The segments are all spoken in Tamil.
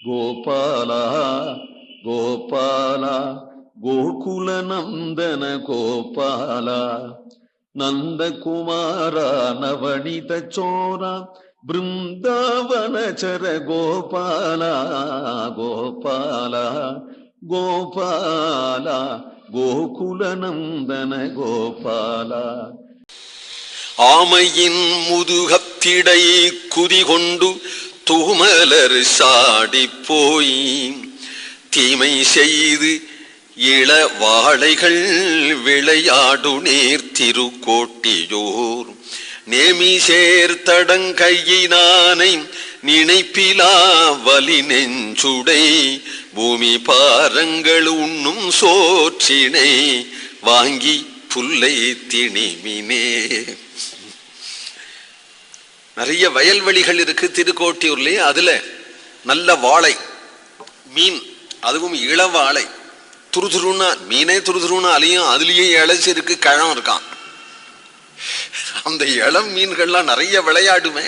கோபால கோபால கோகுல நந்தன கோபால நந்தகுமார நவனித சோர பிருந்தாவனச்சர கோபால கோபால கோபால கோகுல நந்தன கோபால. ஆமையின் முதுகத்திடை குதிகொண்டு தூமலர் சாடி போய் தீமை செய்து இள வாழைகள் விளையாடு நேர் திருக்கோட்டியோர் நேமி சேர்த்தடங்கையினானை நினைப்பிலா வலி நெஞ்சுடை பூமி பாரங்கள் உண்ணும் சோற்றினை வாங்கி புல்லை திணிமினே. நிறைய வயல்வெளிகள் இருக்கு திருக்கோட்டியூர்லயே. அதுல நல்ல வாழை மீன், அதுவும் இளவாழை, துருதுருன்னா மீனே துருதுருன்னா அலையும், அதுலயே இழைச்சி இருக்கு, கழம் இருக்கான். அந்த இளம் மீன்கள்லாம் நிறைய விளையாடுமே.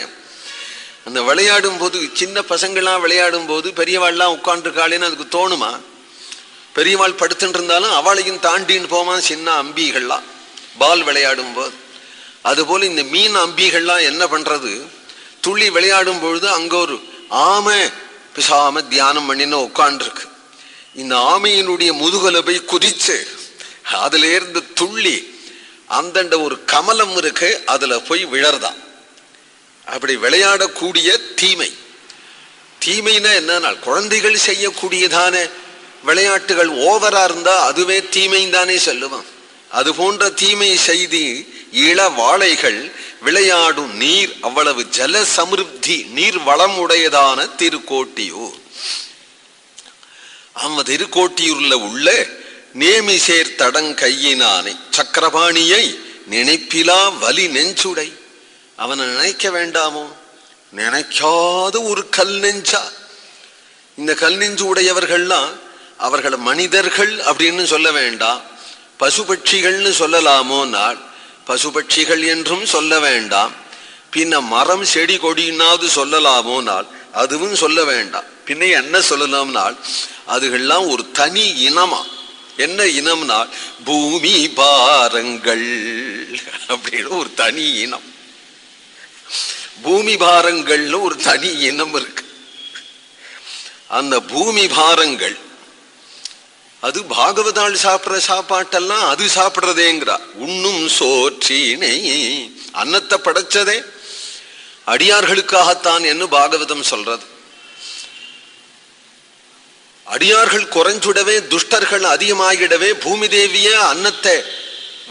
அந்த விளையாடும் போது சின்ன பசங்கள்லாம் விளையாடும் போது பெரியவாள்லாம் உட்காந்துருக்காளேன்னு அதுக்கு தோணுமா? பெரியவாள் படுத்துட்டு இருந்தாலும் அவளையும் தாண்டின்னு போமா சின்ன அம்பிகள்லாம் பால் விளையாடும் போது. அதுபோல இந்த மீன் அம்பிகள்லாம் என்ன பண்றது, துள்ளி விளையாடும் பொழுது அங்க ஒரு ஆமை பிசாம தியானம் பண்ணின்னு உட்காண்டிருக்கு. இந்த ஆமையினுடைய முதுகலை போய் குதிச்சு அதுல இருந்து துள்ளி அந்தண்ட ஒரு கமலம் இருக்கு, அதுல போய் விழறதான். அப்படி விளையாடக்கூடிய தீமை. தீமைனா என்ன, குழந்தைகள் செய்யக்கூடியதான விளையாட்டுகள் ஓவரா இருந்தா அதுவே தீமைன்னு தானே சொல்லுவான். அது போன்ற தீமை செய்து இள வாழைகள் விளையாடும் நீர் அவ்வளவு ஜல சமிருத்தி நீர் வளம் உடையதான திருக்கோட்டியூர். ஆமா, திருக்கோட்டியூர்ல உள்ள நேமி சேர் தடங்கையினானை சக்கரபாணியை நினைப்பிலா வலி நெஞ்சுடை. அவனை நினைக்க வேண்டாமோ? நினைக்காத ஒரு கல் நெஞ்சா. இந்த கல் நெஞ்சு உடையவர்கள்லாம் அவர்களை மனிதர்கள் அப்படின்னு சொல்ல வேண்டாம், பசுபட்சிகள்னு சொல்லலாமோ நாள். பசுபட்சிகள் என்றும் சொல்ல வேண்டாம். பின்ன மரம் செடி கொடினாவது சொல்லலாமோ நாள், அதுவும் சொல்ல வேண்டாம். பின்ன என்ன சொல்லலாம்னால் அதுகள்லாம் ஒரு தனி இனமா. என்ன இனம்னால் பூமி பாரங்கள் அப்படின்னு ஒரு தனி இனம். பூமி பாரங்கள்னு ஒரு தனி இனம் இருக்கு. அந்த பூமி பாரங்கள் அது பாகவதாள் சாப்பிட்ற சாப்பாட்டெல்லாம் அது சாப்பிட்றதேங்கிறா. உண்ணும் சோற்றினை, அன்னத்தை படைச்சதே அடியார்களுக்காகத்தான் என்று பாகவதம் சொல்றது. அடியார்கள் குறைஞ்சுடவே துஷ்டர்கள் அதிகமாகிடவே பூமி தேவிய அன்னத்தை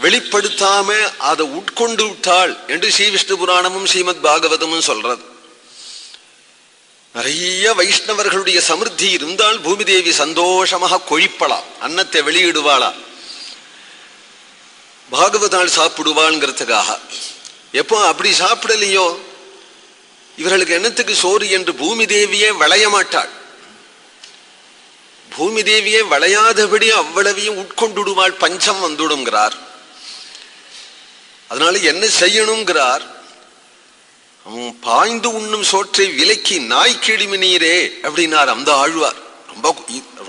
வெளிப்படுத்தாம அதை உட்கொண்டு விட்டாள் என்று ஸ்ரீ விஷ்ணு புராணமும் ஸ்ரீமத் பாகவதமும் சொல்றது. நிறைய வைஷ்ணவர்களுடைய சமிருத்தி இருந்தால் பூமி தேவி சந்தோஷமாக கொழிப்பலாம், அன்னத்தை வெளியிடுவாளா, பாகவதாள் சாப்பிடுவாள்ங்கிறதுக்காக. எப்போ அப்படி சாப்பிடலையோ இவர்களுக்கு என்னத்துக்கு சோறு என்று பூமி தேவியே விளைய மாட்டாள். பூமி தேவியே விளையாதபடி அவ்வளவையும் உட்கொண்டுடுவாள், பஞ்சம் வந்துடுங்கிறார். அதனால என்ன செய்யணுங்கிறார், பாய்ந்து உண்ணும் சோற்றை விலக்கி நாய் கிழிமி நீரே அப்படின்னார் அந்த ஆழ்வார்.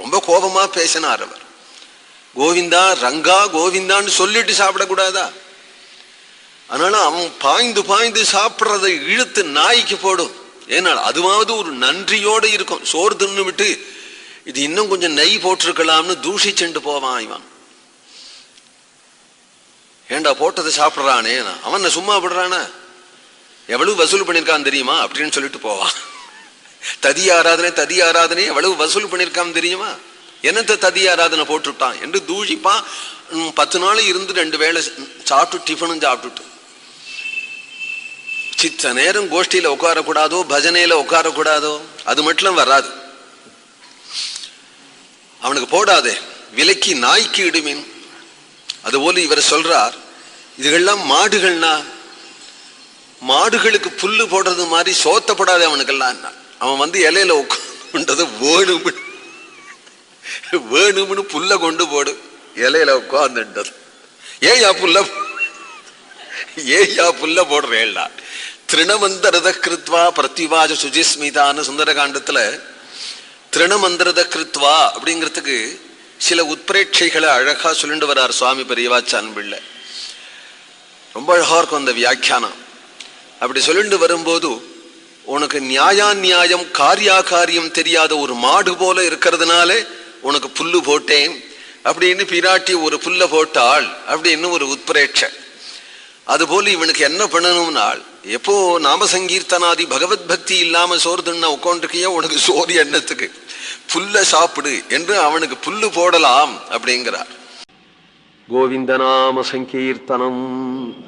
ரொம்ப கோபமா பேசினார் அவர். கோவிந்தா ரங்கா கோவிந்தான்னு சொல்லிட்டு சாப்பிடக்கூடாதா? அதனால அவன் பாய்ந்து பாய்ந்து சாப்பிட்றதை இழுத்து நாய்க்கு போடும். ஏன்னா அதுவாவது ஒரு நன்றியோடு இருக்கும். சோறு தின்னு விட்டு இது இன்னும் கொஞ்சம் நெய் போட்டிருக்கலாம்னு தூஷிச்சுண்டு போவான் இவன். ஏண்டா போட்டதை சாப்பிட்றானே, அவன் சும்மா விடுறானா, எவ்வளவு வசூல் பண்ணியிருக்கான் தெரியுமா அப்படின்னு சொல்லிட்டு போவான். ததி ஆராதனை எவ்வளவு வசூல் பண்ணியிருக்கான் தெரியுமா, என்னத்த ததி ஆராதனை போட்டுட்டான் என்று தூஷிப்பான். 10 நாள் இருந்து 2 வேளை சாப்பிட்டு டிஃபனும் சாப்பிட்டுட்டு சித்த நேரம் கோஷ்டியில உட்காரக்கூடாதோ, பஜனையில உட்காரக்கூடாதோ, அது மட்டும் வராது. அவனுக்கு போடாதே, விலைக்கு நாய்க்கு இடுமீன். அதுபோல இவர் சொல்றார், இதுகள்லாம் மாடுகள்னா மாடுகளுக்கு புல்லு போடுறது மாதிரி சோத்தப்படாது அவனுக்கெல்லாம். அவன் இலையில உட்காந்து வேணும்னு புல்ல கொண்டு போடு, இலையில உட்காந்துன்றது. ஏயா புல்ல போடுறேன். திருணமந்தரத கிருத்வா பிரதிவாஜ சுஜிஸ்மிதான்னு சுந்தரகாண்டத்துல திருணமந்திரத கிருத்வா அப்படிங்கிறதுக்கு சில உட்பிரேட்சைகளை அழகா சொல்லிட்டு வர்றார் சுவாமி பெரியவாச்சான் பிள்ளை. ரொம்ப அழகா இருக்கும் அந்த வியாக்கியானம். அப்படி சொல்லிட்டு வரும்போது, உனக்கு நியாயம் காரியம் தெரியாத ஒரு மாடு போல இருக்கிறதுனால உனக்கு புல்லு போட்டேன் அப்படின்னு பிராட்டி ஒரு புல்ல போட்டாள் அப்படின்னு ஒரு உட்பிரேட்சை. அதுபோல இவனுக்கு என்ன பண்ணணும்னால், எப்போ நாம சங்கீர்த்தனாதி பகவத் பக்தி இல்லாம சோறு தின்னா உட்காந்துருக்கிய உனக்கு சோறு எண்ணத்துக்கு புல்ல சாப்பிடு என்று அவனுக்கு புல்லு போடலாம் அப்படிங்கிறார். கோவிந்த நாம சங்கீர்த்தனம்.